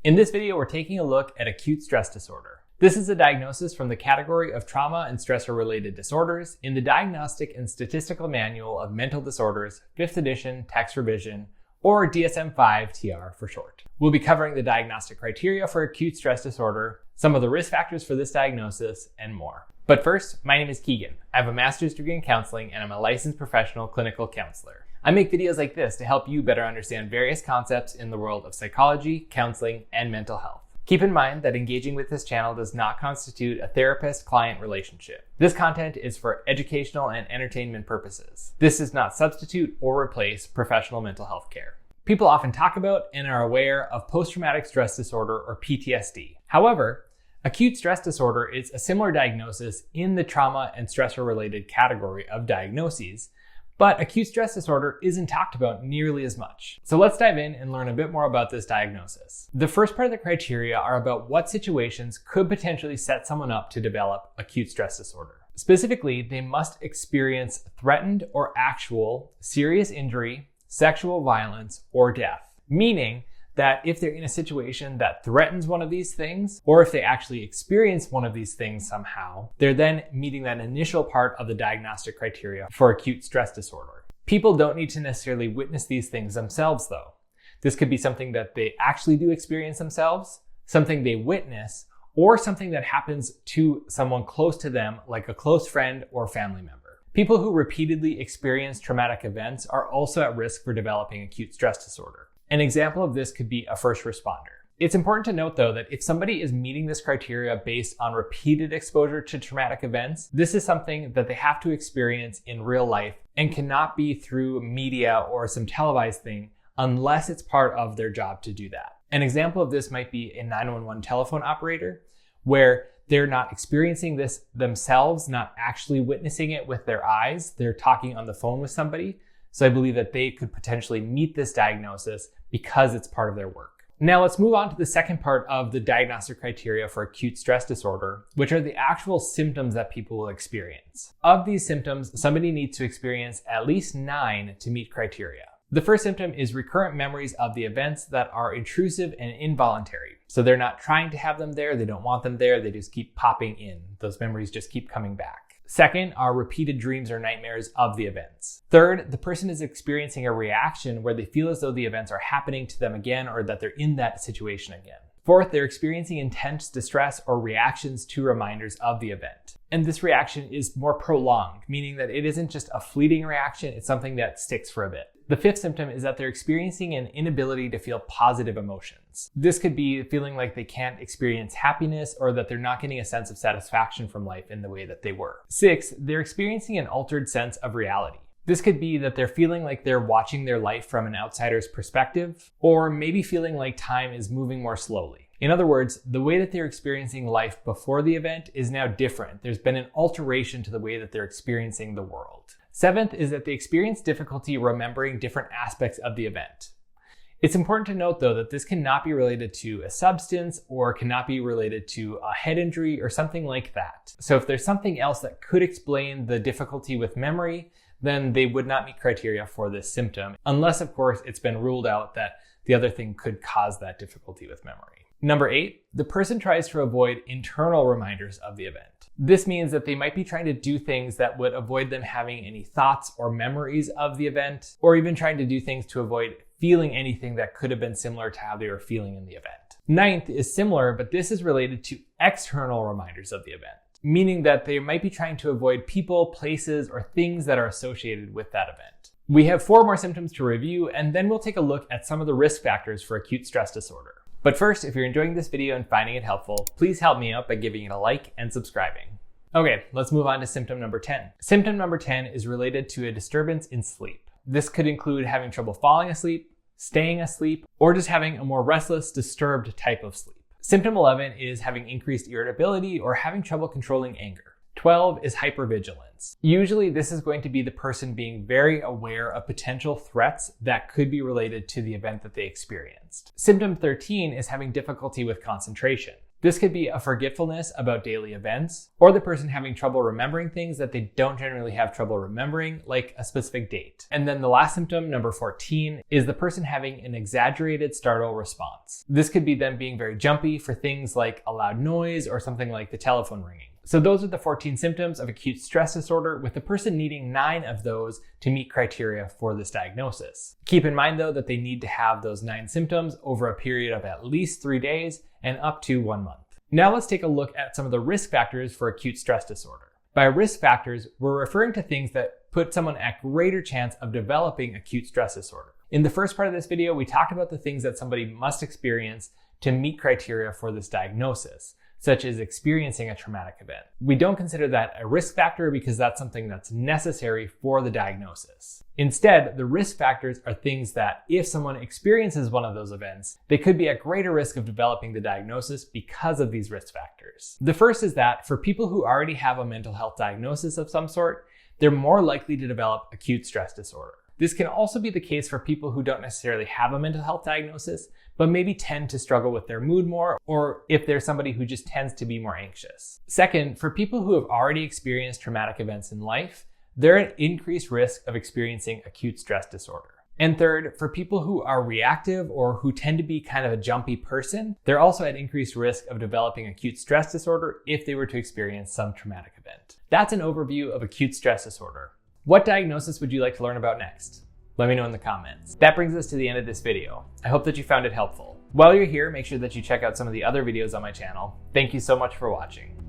In this video, we're taking a look at acute stress disorder. This is a diagnosis from the category of trauma and stressor-related disorders in the Diagnostic and Statistical Manual of Mental Disorders, 5th edition, text revision, or DSM-5 TR for short. We'll be covering the diagnostic criteria for acute stress disorder, some of the risk factors for this diagnosis, and more. But first, my name is Keegan. I have a master's degree in counseling and I'm a licensed professional clinical counselor. I make videos like this to help you better understand various concepts in the world of psychology, counseling, and mental health. Keep in mind that engaging with this channel does not constitute a therapist-client relationship. This content is for educational and entertainment purposes. This does not substitute or replace professional mental health care. People often talk about and are aware of post-traumatic stress disorder or PTSD. However, acute stress disorder is a similar diagnosis in the trauma and stressor-related category of diagnoses, but acute stress disorder isn't talked about nearly as much. So let's dive in and learn a bit more about this diagnosis. The first part of the criteria are about what situations could potentially set someone up to develop acute stress disorder. Specifically, they must experience threatened or actual serious injury, sexual violence, or death, meaning that if they're in a situation that threatens one of these things, or if they actually experience one of these things somehow, they're then meeting that initial part of the diagnostic criteria for acute stress disorder. People don't need to necessarily witness these things themselves though. This could be something that they actually do experience themselves, something they witness, or something that happens to someone close to them, like a close friend or family member. People who repeatedly experience traumatic events are also at risk for developing acute stress disorder. An example of this could be a first responder. It's important to note though that if somebody is meeting this criteria based on repeated exposure to traumatic events, this is something that they have to experience in real life and cannot be through media or some televised thing unless it's part of their job to do that. An example of this might be a 911 telephone operator where they're not experiencing this themselves, not actually witnessing it with their eyes. They're talking on the phone with somebody. So I believe that they could potentially meet this diagnosis because it's part of their work. Now let's move on to the second part of the diagnostic criteria for acute stress disorder, which are the actual symptoms that people will experience. Of these symptoms, somebody needs to experience at least 9 to meet criteria. The first symptom is recurrent memories of the events that are intrusive and involuntary. So they're not trying to have them there, they don't want them there, they just keep popping in. Those memories just keep coming back. Second are repeated dreams or nightmares of the events. Third, the person is experiencing a reaction where they feel as though the events are happening to them again or that they're in that situation again. Fourth, they're experiencing intense distress or reactions to reminders of the event. And this reaction is more prolonged, meaning that it isn't just a fleeting reaction, it's something that sticks for a bit. The fifth symptom is that they're experiencing an inability to feel positive emotions. This could be feeling like they can't experience happiness or that they're not getting a sense of satisfaction from life in the way that they were. Sixth, they're experiencing an altered sense of reality. This could be that they're feeling like they're watching their life from an outsider's perspective, or maybe feeling like time is moving more slowly. In other words, the way that they're experiencing life before the event is now different. There's been an alteration to the way that they're experiencing the world. Seventh is that they experience difficulty remembering different aspects of the event. It's important to note though that this cannot be related to a substance or cannot be related to a head injury or something like that. So if there's something else that could explain the difficulty with memory, then they would not meet criteria for this symptom, unless of course it's been ruled out that the other thing could cause that difficulty with memory. Number 8, the person tries to avoid internal reminders of the event. This means that they might be trying to do things that would avoid them having any thoughts or memories of the event, or even trying to do things to avoid feeling anything that could have been similar to how they were feeling in the event. Ninth is similar, but this is related to external reminders of the event, meaning that they might be trying to avoid people, places, or things that are associated with that event. We have 4 more symptoms to review, and then we'll take a look at some of the risk factors for acute stress disorder. But first, if you're enjoying this video and finding it helpful, please help me out by giving it a like and subscribing. Okay, let's move on to symptom number 10. Symptom number 10 is related to a disturbance in sleep. This could include having trouble falling asleep, staying asleep, or just having a more restless, disturbed type of sleep. Symptom 11 is having increased irritability or having trouble controlling anger. 12 is hypervigilance. Usually this is going to be the person being very aware of potential threats that could be related to the event that they experienced. Symptom 13 is having difficulty with concentration. This could be a forgetfulness about daily events, or the person having trouble remembering things that they don't generally have trouble remembering, like a specific date. And then the last symptom, number 14, is the person having an exaggerated startle response. This could be them being very jumpy for things like a loud noise or something like the telephone ringing. So those are the 14 symptoms of acute stress disorder, with the person needing 9 of those to meet criteria for this diagnosis. Keep in mind though that they need to have those 9 symptoms over a period of at least 3 days and up to 1 month. Now let's take a look at some of the risk factors for acute stress disorder. By risk factors, we're referring to things that put someone at greater chance of developing acute stress disorder. In the first part of this video, we talked about the things that somebody must experience to meet criteria for this diagnosis, such as experiencing a traumatic event. We don't consider that a risk factor because that's something that's necessary for the diagnosis. Instead, the risk factors are things that if someone experiences one of those events, they could be at greater risk of developing the diagnosis because of these risk factors. The first is that for people who already have a mental health diagnosis of some sort, they're more likely to develop acute stress disorder. This can also be the case for people who don't necessarily have a mental health diagnosis, but maybe tend to struggle with their mood more, or if there's somebody who just tends to be more anxious. Second, for people who have already experienced traumatic events in life, they're at increased risk of experiencing acute stress disorder. And third, for people who are reactive or who tend to be kind of a jumpy person, they're also at increased risk of developing acute stress disorder if they were to experience some traumatic event. That's an overview of acute stress disorder. What diagnosis would you like to learn about next? Let me know in the comments. That brings us to the end of this video. I hope that you found it helpful. While you're here, make sure that you check out some of the other videos on my channel. Thank you so much for watching.